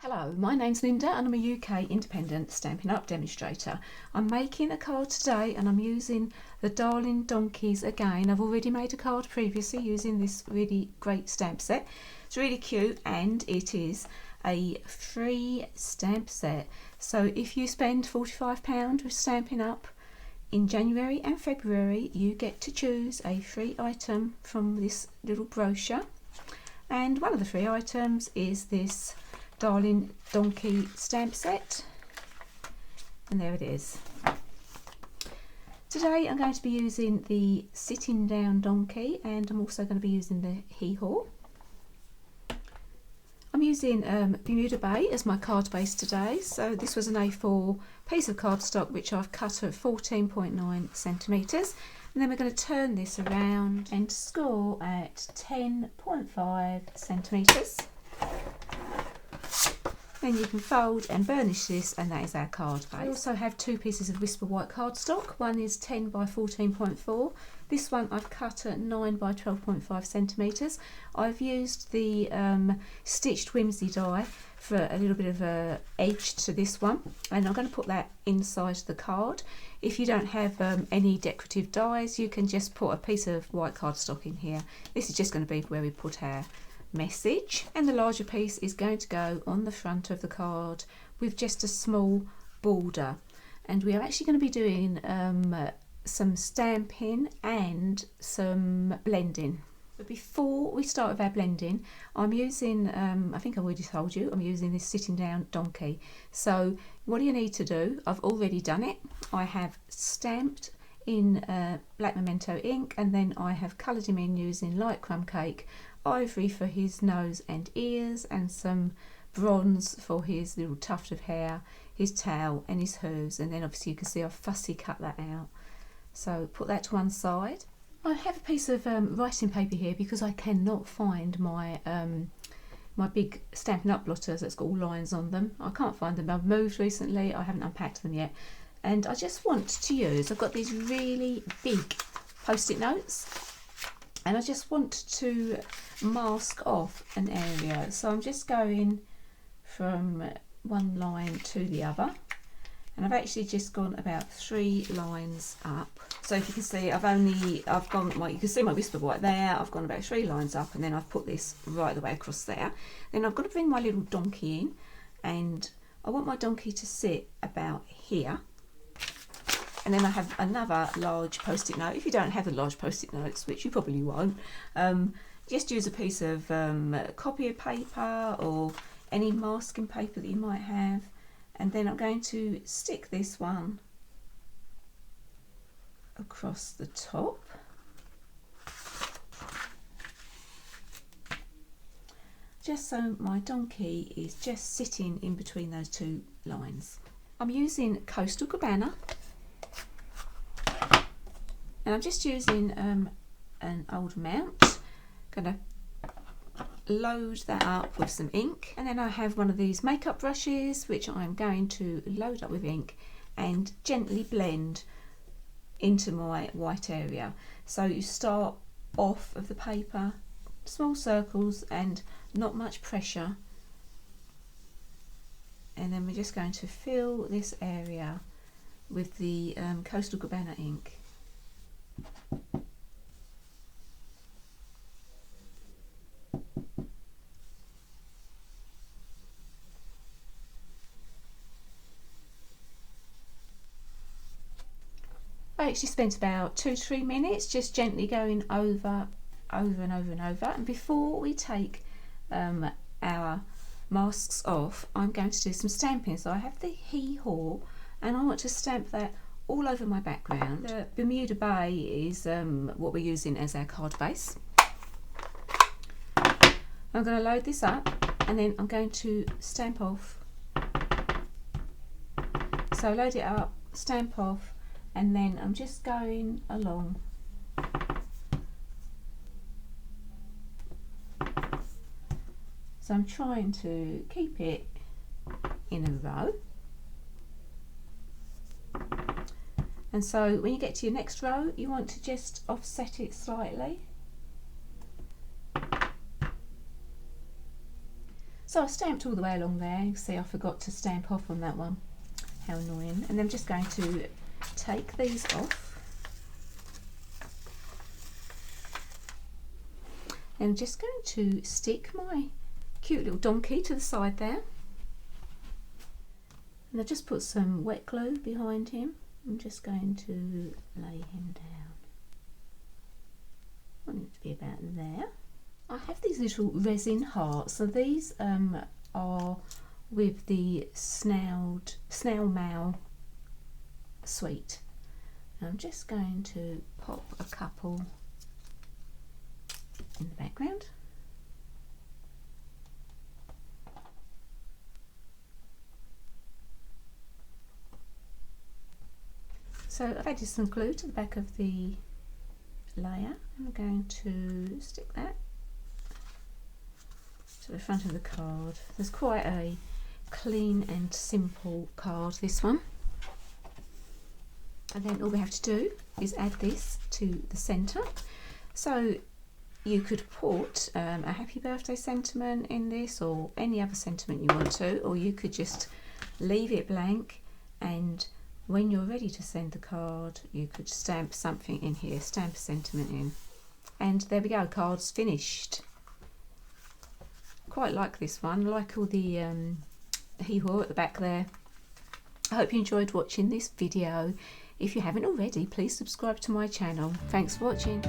Hello, my name's Linda and I'm a UK independent Stampin' Up demonstrator. I'm making a card today and I'm using the Darling Donkeys again. I've already made a card previously using this really great stamp set. It's really cute and it is a free stamp set. So if you spend £45 with Stampin' Up in January and February, you get to choose a free item from this little brochure. And one of the free items is this Darling Donkey stamp set, and there it is. Today I'm going to be using the sitting down donkey and I'm also going to be using the hee-haw. I'm using Bermuda Bay as my card base today, so this was an A4 piece of cardstock which I've cut at 14.9 centimetres, and then we're going to turn this around and score at 10.5 centimetres. Then you can fold and burnish this, and that is our card base. I also have two pieces of Whisper White cardstock. One is 10 by 14.4. This one I've cut at 9 by 12.5 centimetres. I've used the stitched whimsy die for a little bit of a edge to this one, and I'm going to put that inside the card. If you don't have any decorative dies, you can just put a piece of white cardstock in here. This is just going to be where we put our message, and the larger piece is going to go on the front of the card with just a small border. And we are actually going to be doing some stamping and some blending. But before we start with our blending, I'm using, I think I already told you, I'm using this sitting down donkey. So what do you need to do? I've already done it. I have stamped in black memento ink, and then I have coloured him in using light crumb cake, ivory for his nose and ears, and some bronze for his little tuft of hair, his tail and his hooves, and then obviously you can see I've fussy cut that out. So put that to one side. I have a piece of writing paper here because I cannot find my my big Stampin' Up blotters that's got all lines on them. I can't find them. I've moved recently, I haven't unpacked them yet, and I just want to use, I've got these really big post-it notes, and I just want to mask off an area. So I'm just going from one line to the other, and I've actually just gone about 3 lines up. So if you can see, I've gone, well, you can see my Whisper White there, I've gone about 3 lines up, and then I've put this right the way across there. Then I've got to bring my little donkey in, and I want my donkey to sit about here. And then I have another large post-it note. If you don't have the large post-it notes, which you probably won't, just use a piece of copier paper or any masking paper that you might have. And then I'm going to stick this one across the top. Just so my donkey is just sitting in between those 2 lines. I'm using Coastal Cabana. And I'm just using an old mount. Gonna load that up with some ink, and then I have one of these makeup brushes which I'm going to load up with ink and gently blend into my white area. So you start off of the paper, small circles and not much pressure, and then we're just going to fill this area with the Coastal Cabana ink. I actually spent about 2 to 3 minutes just gently going over and over and over. And before we take our masks off, I'm going to do some stamping. So I have the hee-haw, and I want to stamp that all over my background. The Bermuda Bay is what we're using as our card base. I'm going to load this up, and then I'm going to stamp off. So load it up, stamp off, and then I'm just going along. So I'm trying to keep it in a row. And so when you get to your next row, you want to just offset it slightly. So I stamped all the way along there. You can see I forgot to stamp off on that one. How annoying. And then I'm just going to take these off. And I'm just going to stick my cute little donkey to the side there. And I've just put some wet glue behind him. I'm just going to lay him down. I want it to be about there. I have these little resin hearts. So these are with the snail mail suite. I'm just going to pop a couple in the background. So I've added some glue to the back of the layer. I'm going to stick that to the front of the card. There's quite a clean and simple card, this one. And then all we have to do is add this to the centre. So you could put a happy birthday sentiment in this, or any other sentiment you want to, or you could just leave it blank, and when you're ready to send the card, you could stamp something in here, stamp a sentiment in. And there we go, card's finished. Quite like this one, like all the hee-haw at the back there. I hope you enjoyed watching this video. If you haven't already, please subscribe to my channel. Thanks for watching.